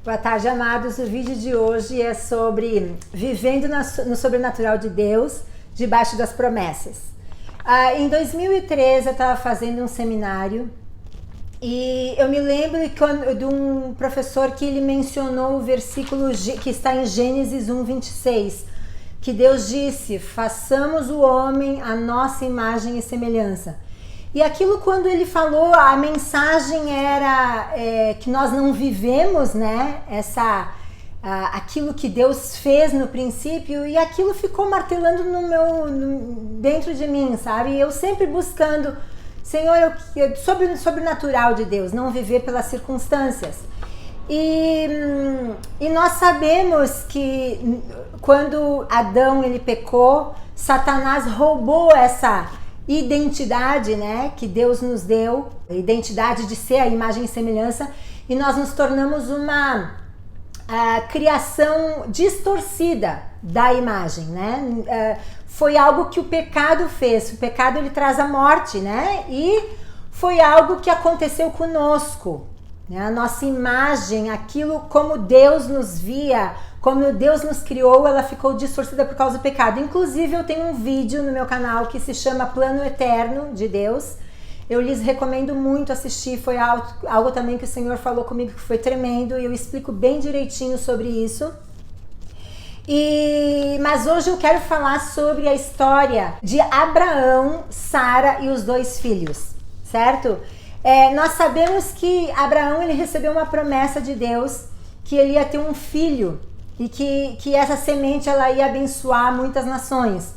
Boa tarde, amados. O vídeo de hoje é sobre vivendo no sobrenatural de Deus, debaixo das promessas. Em 2013 eu estava fazendo um seminário e eu me lembro de um professor que ele mencionou o versículo que está em Gênesis 1:26, que Deus disse: façamos o homem à nossa imagem e semelhança. E aquilo, quando ele falou, a mensagem era que nós não vivemos, né, aquilo que Deus fez no princípio, e aquilo ficou martelando dentro de mim, sabe? Eu sempre buscando, Senhor, sobre o sobrenatural de Deus, não viver pelas circunstâncias. E nós sabemos que quando Adão ele pecou, Satanás roubou essa identidade, né, que Deus nos deu, a identidade de ser a imagem e semelhança, e nós nos tornamos uma criação distorcida da imagem, né? Foi algo que o pecado fez. O pecado ele traz a morte, né? E foi algo que aconteceu conosco, né? A nossa imagem, aquilo como Deus nos via, como Deus nos criou, ela ficou distorcida por causa do pecado. Inclusive, eu tenho um vídeo no meu canal que se chama Plano Eterno de Deus. Eu lhes recomendo muito assistir. Foi algo também que o Senhor falou comigo que foi tremendo, e eu explico bem direitinho sobre isso. Mas hoje eu quero falar sobre a história de Abraão, Sara e os 2 filhos, certo? Nós sabemos que Abraão ele recebeu uma promessa de Deus que ele ia ter um filho, e que essa semente ela ia abençoar muitas nações.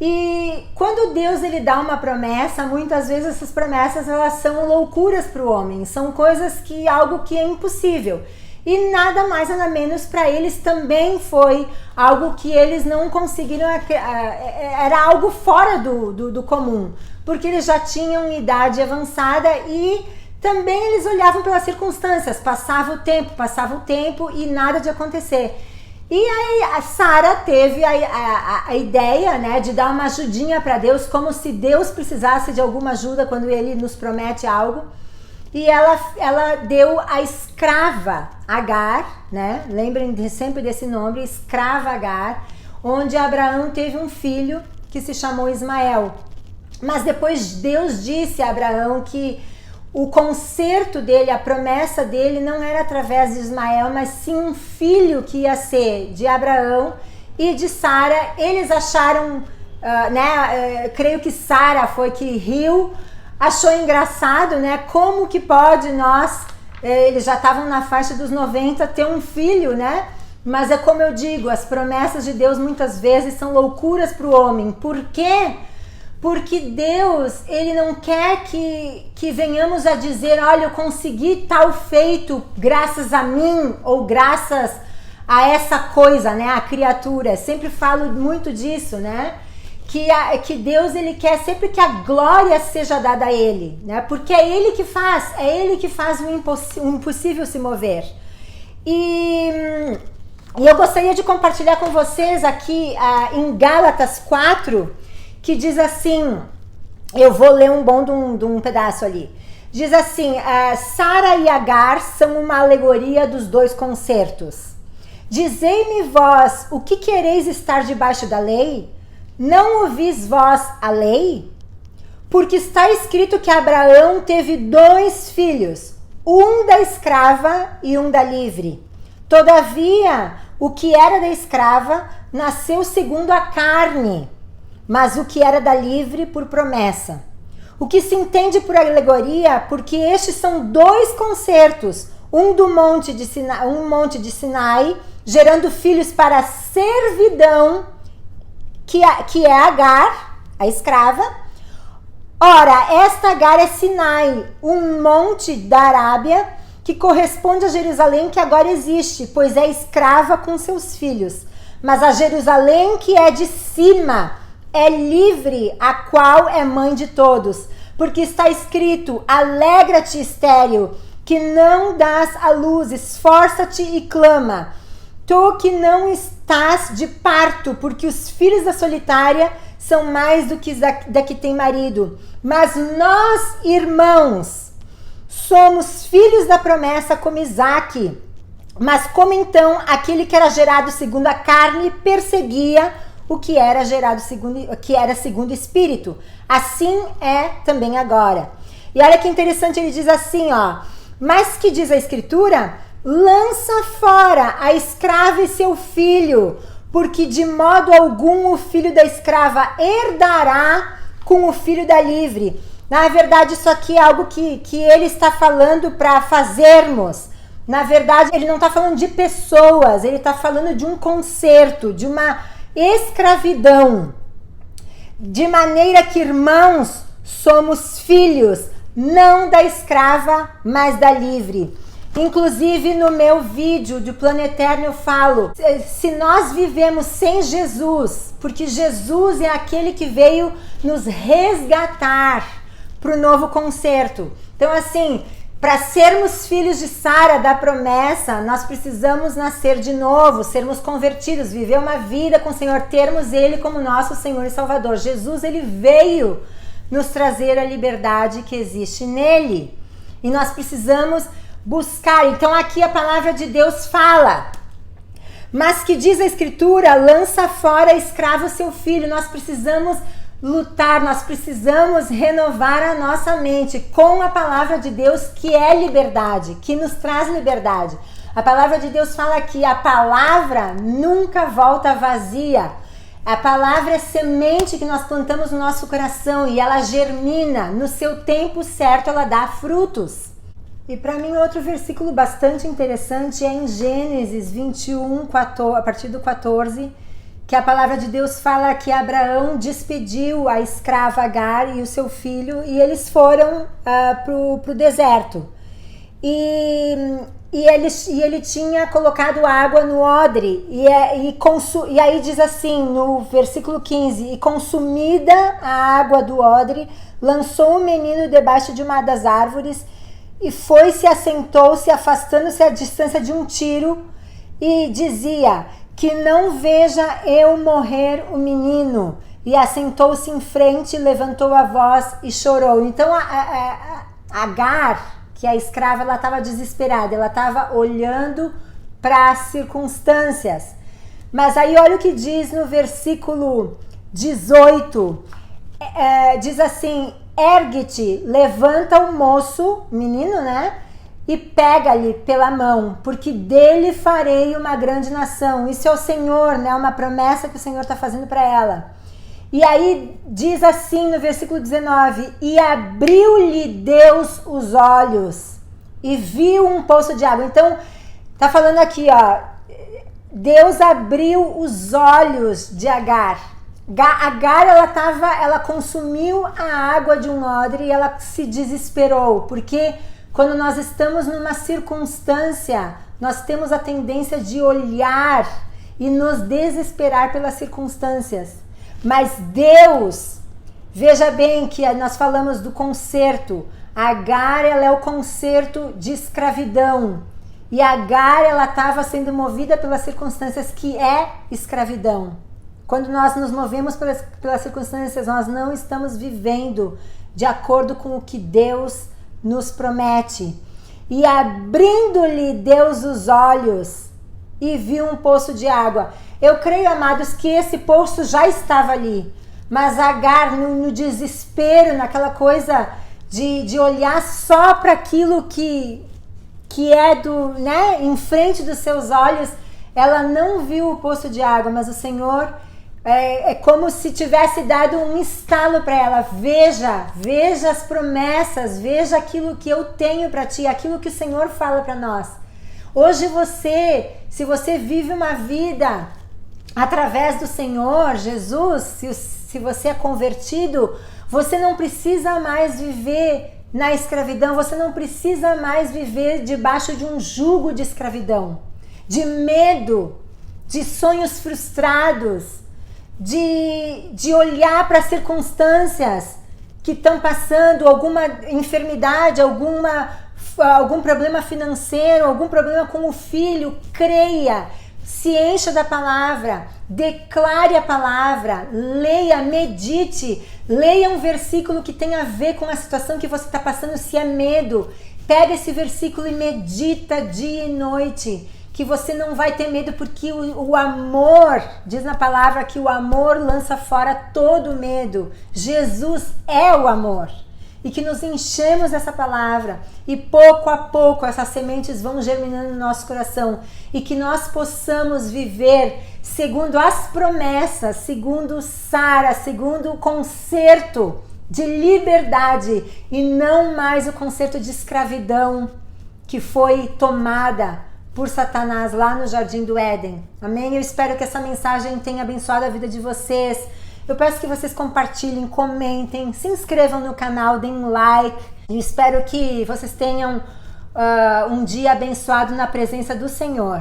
E quando Deus ele dá uma promessa, muitas vezes essas promessas elas são loucuras para o homem, são coisas algo que é impossível. E nada mais nada menos para eles também foi algo que eles não conseguiram, era algo fora do comum, porque eles já tinham idade avançada e também eles olhavam pelas circunstâncias, passava o tempo e nada de acontecer. E aí a Sara teve a ideia, né, de dar uma ajudinha para Deus, como se Deus precisasse de alguma ajuda quando ele nos promete algo. E ela deu a escrava Agar, né? Lembrem sempre desse nome, escrava Agar, onde Abraão teve um filho que se chamou Ismael. Mas depois Deus disse a Abraão que o conserto dele, a promessa dele não era através de Ismael, mas sim um filho que ia ser de Abraão e de Sara. Eles acharam, creio que Sara foi que riu, achou engraçado, né? Como que pode eles já estavam na faixa dos 90, ter um filho, né? Mas é como eu digo, as promessas de Deus muitas vezes são loucuras para o homem. Por quê? Porque Deus, ele não quer que venhamos a dizer, olha, eu consegui tal feito graças a mim ou graças a essa coisa, né, a criatura. Sempre falo muito disso, né, que Deus, ele quer sempre que a glória seja dada a ele, né, porque é ele que faz o impossível se mover. E eu gostaria de compartilhar com vocês aqui em Gálatas 4, que diz assim, eu vou ler de um pedaço ali. Diz assim, Sara e Agar são uma alegoria dos 2 concertos. Dizei-me vós, o que quereis estar debaixo da lei? Não ouvis vós a lei? Porque está escrito que Abraão teve 2 filhos, um da escrava e um da livre. Todavia, o que era da escrava nasceu segundo a carne, mas o que era da livre por promessa. O que se entende por alegoria, porque estes são 2 concertos, um monte de Sinai, gerando filhos para a servidão, que é Agar, a escrava. Ora, esta Agar é Sinai, um monte da Arábia, que corresponde a Jerusalém, que agora existe, pois é escrava com seus filhos. Mas a Jerusalém que é de cima é livre, a qual é mãe de todos, porque está escrito, alegra-te, estéril, que não dás à luz, esforça-te e clama, tu que não estás de parto, porque os filhos da solitária são mais do que da que tem marido. Mas nós, irmãos, somos filhos da promessa como Isaque. Mas como então aquele que era gerado segundo a carne perseguia o que era gerado segundo o Espírito, assim é também agora. E olha que interessante, ele diz assim, ó: mas que diz a Escritura? Lança fora a escrava e seu filho, porque de modo algum o filho da escrava herdará com o filho da livre. Na verdade, isso aqui é algo que ele está falando para fazermos. Na verdade, ele não está falando de pessoas, ele está falando de um conserto, de uma escravidão. De maneira que, irmãos, somos filhos, não da escrava, mas da livre. Inclusive no meu vídeo do Plano Eterno eu falo, se nós vivemos sem Jesus, porque Jesus é aquele que veio nos resgatar para o novo concerto. Então assim, para sermos filhos de Sara, da promessa, nós precisamos nascer de novo, sermos convertidos, viver uma vida com o Senhor, termos Ele como nosso Senhor e Salvador. Jesus, Ele veio nos trazer a liberdade que existe nele. E nós precisamos buscar. Então aqui a palavra de Deus fala: mas que diz a Escritura, lança fora escravo seu filho. Nós precisamos lutar, nós precisamos renovar a nossa mente com a palavra de Deus, que é liberdade, que nos traz liberdade. A palavra de Deus fala que a palavra nunca volta vazia. A palavra é semente que nós plantamos no nosso coração e ela germina, no seu tempo certo ela dá frutos. E para mim outro versículo bastante interessante é em Gênesis 21, a partir do 14, que a palavra de Deus fala que Abraão despediu a escrava Agar e o seu filho e eles foram para o deserto. E ele tinha colocado água no odre e aí diz assim no versículo 15: e consumida a água do odre, lançou o menino debaixo de uma das árvores e foi-se, assentou-se, afastando-se à distância de um tiro, e dizia: que não veja eu morrer o menino. E assentou-se em frente, levantou a voz e chorou. Então Agar, que é a escrava, ela estava desesperada, ela estava olhando para as circunstâncias. Mas aí olha o que diz no versículo 18, diz assim: ergue-te, levanta o moço, menino, né? E pega-lhe pela mão, porque dele farei uma grande nação. Isso é o Senhor, né? Uma promessa que o Senhor está fazendo para ela. E aí diz assim no versículo 19: e abriu-lhe Deus os olhos e viu um poço de água. Então tá falando aqui, ó, Deus abriu os olhos de Agar. Agar, ela consumiu a água de um odre e ela se desesperou, porque quando nós estamos numa circunstância, nós temos a tendência de olhar e nos desesperar pelas circunstâncias. Mas Deus, veja bem que nós falamos do conserto. Agar, ela é o conserto de escravidão. E Agar, ela estava sendo movida pelas circunstâncias, que é escravidão. Quando nós nos movemos pelas circunstâncias, nós não estamos vivendo de acordo com o que Deus nos promete. E abrindo-lhe Deus os olhos e viu um poço de água. Eu creio, amados, que esse poço já estava ali, mas Agar, no desespero, naquela coisa de olhar só para aquilo que é em frente dos seus olhos, ela não viu o poço de água. Mas o Senhor é como se tivesse dado um estalo para ela: veja as promessas, veja aquilo que eu tenho para ti, aquilo que o Senhor fala para nós. Hoje se você vive uma vida através do Senhor Jesus, se você é convertido, você não precisa mais viver na escravidão, você não precisa mais viver debaixo de um jugo de escravidão, de medo, de sonhos frustrados, de olhar para as circunstâncias que estão passando, alguma enfermidade, algum problema financeiro, algum problema com o filho. Creia, se encha da palavra, declare a palavra, leia, medite, leia um versículo que tem a ver com a situação que você está passando. Se é medo, pega esse versículo e medita dia e noite, que você não vai ter medo, porque o amor, diz na palavra que o amor lança fora todo medo. Jesus é o amor. E que nos enchemos dessa palavra e pouco a pouco essas sementes vão germinando no nosso coração e que nós possamos viver segundo as promessas, segundo Sara, segundo o concerto de liberdade e não mais o concerto de escravidão que foi tomada por Satanás lá no Jardim do Éden. Amém? Eu espero que essa mensagem tenha abençoado a vida de vocês. Eu peço que vocês compartilhem, comentem, se inscrevam no canal, deem um like. Eu espero que vocês tenham um dia abençoado na presença do Senhor.